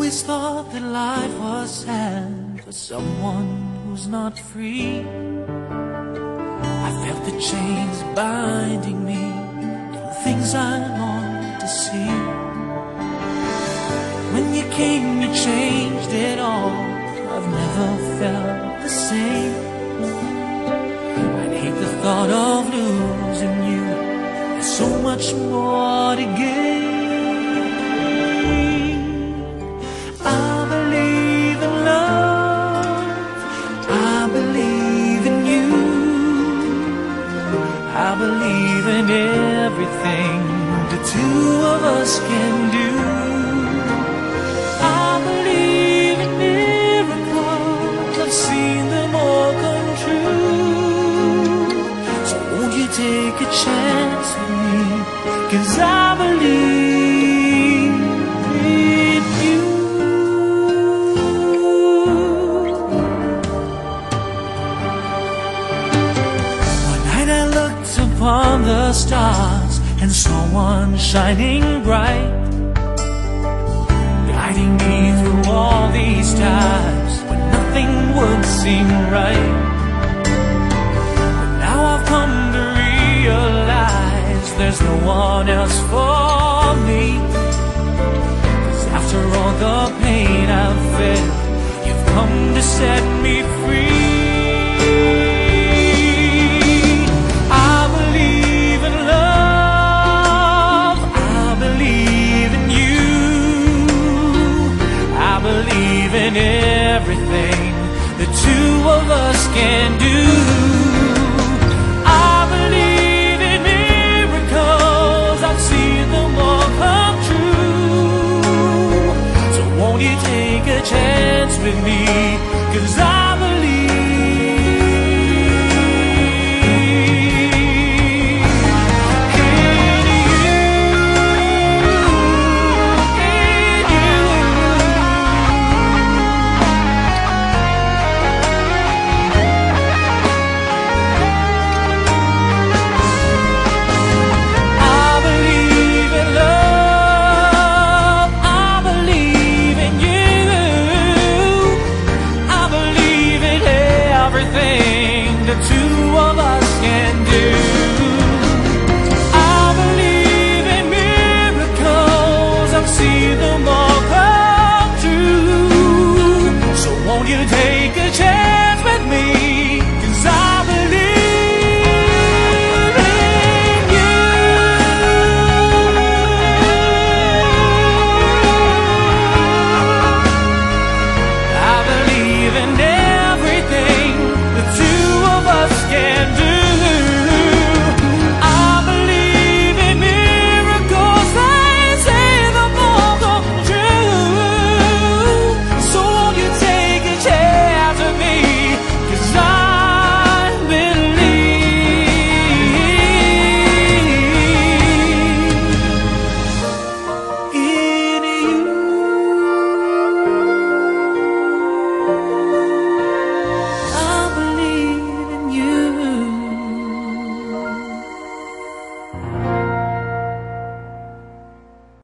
always thought that life was sad for someone who's not free. I felt the chains binding me to things I longed to see. When you came, you changed it all. I've never felt the same. I'd hate the thought of losing you. There's so much more to gain. I believe in everything the two of us can do. I believe in miracles, I've seen them all come true. So won't you take a chance with me, 'cause I believe in you. One night I looked upon the stars and saw one shining bright, guiding me through all these times when nothing would seem right. But now I've come to realize there's no one else for me, 'cause after all the pain I've felt, you've come to set me free. In everything the two of us can do. I believe in miracles, I've seen them all come true. So won't you take a chance with me, 'cause I believe the two of us can do. I believe in miracles, I've seen them all come true. So won't you take a chance with me,